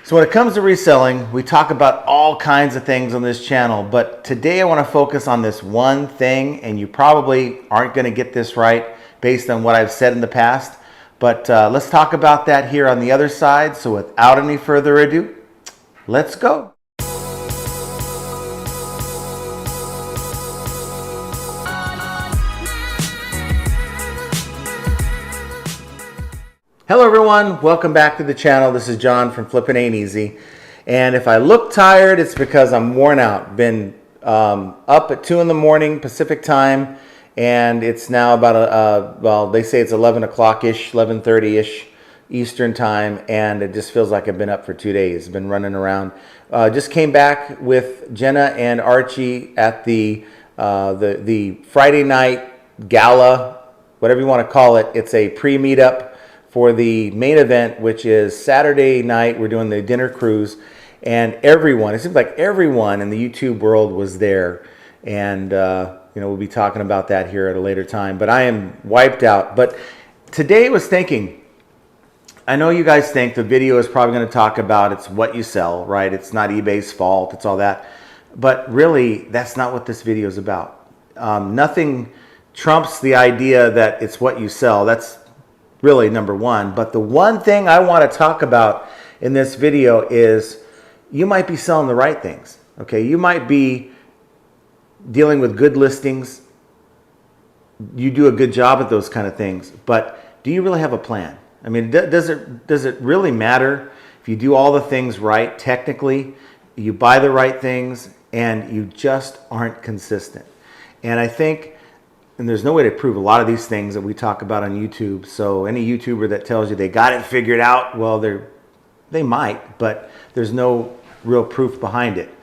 So when it comes to reselling, we talk about all kinds of things on this channel, but today I want to focus on this one thing, and you probably aren't going to get this right based on what I've said in the past, but let's talk about that here on the other side. So without any further ado, let's go. Hello everyone, welcome back to the channel. This is John from Flippin' Ain't Easy. And if I look tired, it's because I'm worn out. Been up at 2 in the morning Pacific time, and it's now about, well, they say it's 11 o'clock-ish, 11:30-ish Eastern time, and it just feels like I've been up for 2 days. Been running around. Just came back with Jenna and Archie at the Friday night gala, whatever you want to call it. It's a pre-meetup for the main event, which is Saturday night. We're doing the dinner cruise, and everyone, it seems like everyone in the YouTube world was there, and we'll be talking about that here at a later time, but I am wiped out. But today I was thinking, I know you guys think the video is probably going to talk about it's what you sell, right? It's not eBay's fault, it's all that, but really that's not what this video is about. Nothing trumps the idea that it's what you sell. That's really number one. But the one thing I want to talk about in this video is you might be selling the right things. Okay, you might be dealing with good listings. You do a good job at those kind of things, but do you really have a plan? I mean, does it really matter if you do all the things right technically, you buy the right things, and you just aren't consistent? And I think, and there's no way to prove a lot of these things that we talk about on YouTube. So any YouTuber that tells you they got it figured out, well, they might, but there's no real proof behind it.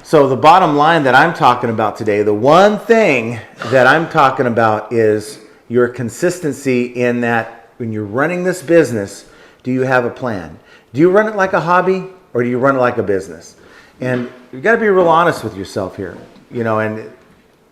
So the bottom line that I'm talking about today, the one thing that I'm talking about is your consistency in that when you're running this business, do you have a plan? Do you run it like a hobby, or do you run it like a business? And you've got to be real honest with yourself here, and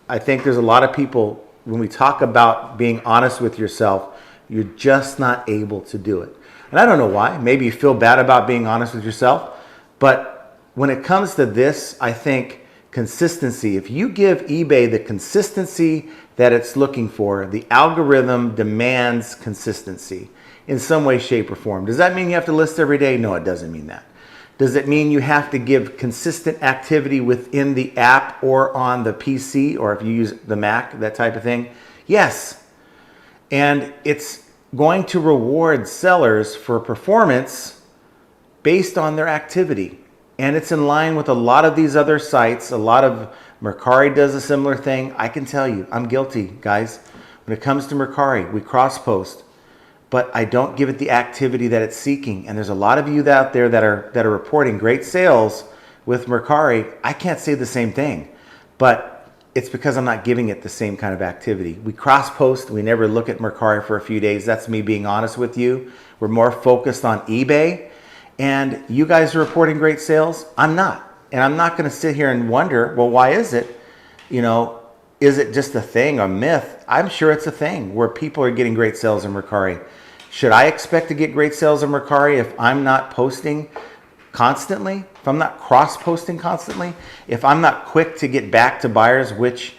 I think there's a lot of people, when we talk about being honest with yourself, you're just not able to do it. And I don't know why. Maybe you feel bad about being honest with yourself. But when it comes to this, I think consistency, if you give eBay the consistency that it's looking for, the algorithm demands consistency in some way, shape, or form. Does that mean you have to list every day? No, it doesn't mean that. Does it mean you have to give consistent activity within the app or on the PC, or if you use the Mac, that type of thing? Yes. And it's going to reward sellers for performance based on their activity. And it's in line with a lot of these other sites. A lot of Mercari does a similar thing. I can tell you, I'm guilty, guys. When it comes to Mercari, we cross-post, but I don't give it the activity that it's seeking. And there's a lot of you out there that are reporting great sales with Mercari. I can't say the same thing, but it's because I'm not giving it the same kind of activity. We cross-post, we never look at Mercari for a few days. That's me being honest with you. We're more focused on eBay, and you guys are reporting great sales. I'm not. And I'm not gonna sit here and wonder, well, why is it? Is it just a thing, a myth? I'm sure it's a thing where people are getting great sales in Mercari. Should I expect to get great sales in Mercari if I'm not posting constantly? If I'm not cross-posting constantly? If I'm not quick to get back to buyers, which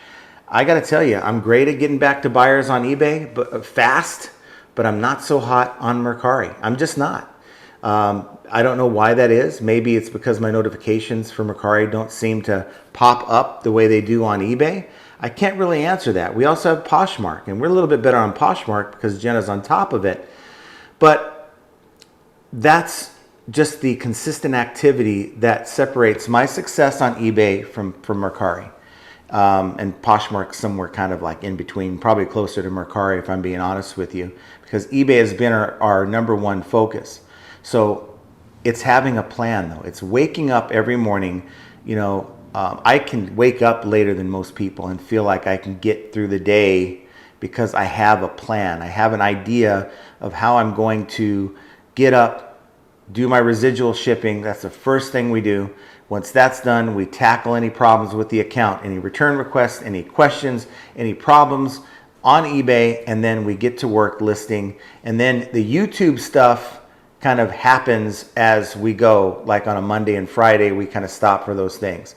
I got to tell you, I'm great at getting back to buyers on eBay, but fast, but I'm not so hot on Mercari. I'm just not. I don't know why that is. Maybe it's because my notifications for Mercari don't seem to pop up the way they do on eBay. I can't really answer that. We also have Poshmark, and we're a little bit better on Poshmark because Jenna's on top of it. But that's just the consistent activity that separates my success on eBay from Mercari. And Poshmark somewhere kind of like in between, probably closer to Mercari if I'm being honest with you, because eBay has been our number one focus. So it's having a plan though. It's waking up every morning. I can wake up later than most people and feel like I can get through the day because I have a plan. I have an idea of how I'm going to get up, do my residual shipping. That's the first thing we do. Once that's done, we tackle any problems with the account, any return requests, any questions, any problems on eBay, and then we get to work listing. And then the YouTube stuff kind of happens as we go. Like on a Monday and Friday, we kind of stop for those things.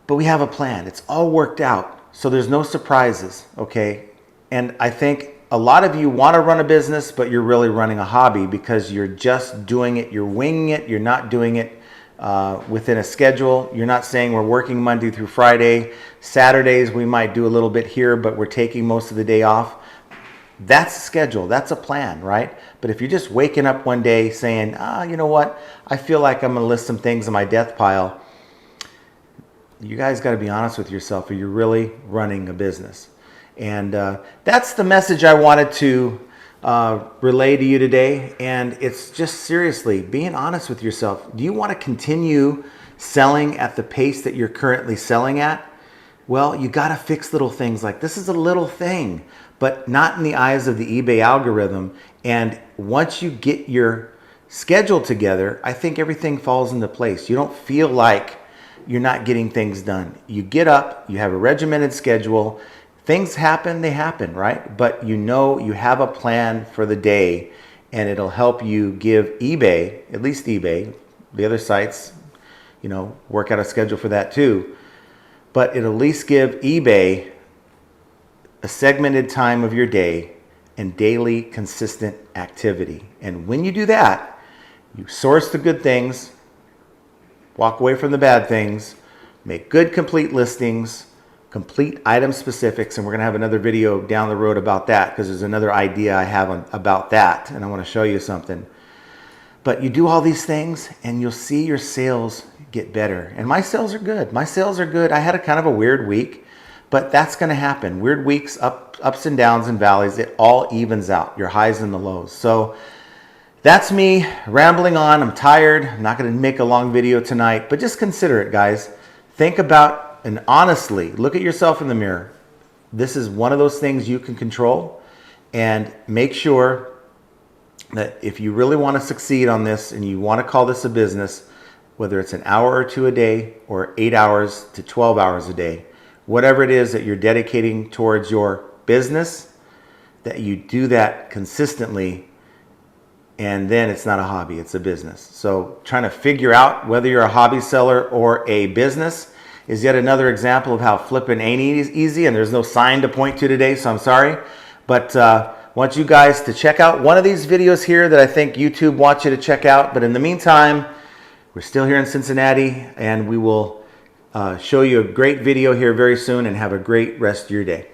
But we have a plan. It's all worked out. So there's no surprises, okay? And I think a lot of you want to run a business, but you're really running a hobby because you're just doing it. You're winging it. You're not doing it within a schedule. You're not saying we're working Monday through Friday. Saturdays, we might do a little bit here, but we're taking most of the day off. That's a schedule. That's a plan, right? But if you're just waking up one day saying, you know what? I feel like I'm going to list some things on my death pile. You guys got to be honest with yourself. Are you really running a business? And that's the message I wanted to relay to you today. And it's just seriously being honest with yourself. Do you want to continue selling at the pace that you're currently selling at? Well, you got to fix little things like this is a little thing, but not in the eyes of the eBay algorithm. And once you get your schedule together, I think everything falls into place. You don't feel like you're not getting things done. You get up, you have a regimented schedule. Things happen, they happen, right? But you know you have a plan for the day, and it'll help you give eBay, at least eBay, the other sites, you know, work out a schedule for that too. But it'll at least give eBay a segmented time of your day and daily consistent activity. And when you do that, you source the good things, walk away from the bad things, make good complete listings, complete item specifics, and we're going to have another video down the road about that because there's another idea I have about that, and I want to show you something. But you do all these things and you'll see your sales get better. And my sales are good. My sales are good. I had a kind of a weird week, but that's going to happen. Weird weeks, ups and downs and valleys, it all evens out, your highs and the lows. So that's me rambling on. I'm tired. I'm not going to make a long video tonight, but just consider it, guys. Think about and honestly look at yourself in the mirror. This is one of those things you can control, and make sure that if you really want to succeed on this and you want to call this a business, whether it's an hour or two a day or 8 hours to 12 hours a day, whatever it is that you're dedicating towards your business, that you do that consistently. And then it's not a hobby, it's a business. So trying to figure out whether you're a hobby seller or a business is yet another example of how flipping ain't easy, and there's no sign to point to today, so I'm sorry. But I want you guys to check out one of these videos here that I think YouTube wants you to check out. But in the meantime, we're still here in Cincinnati, and we will show you a great video here very soon, and have a great rest of your day.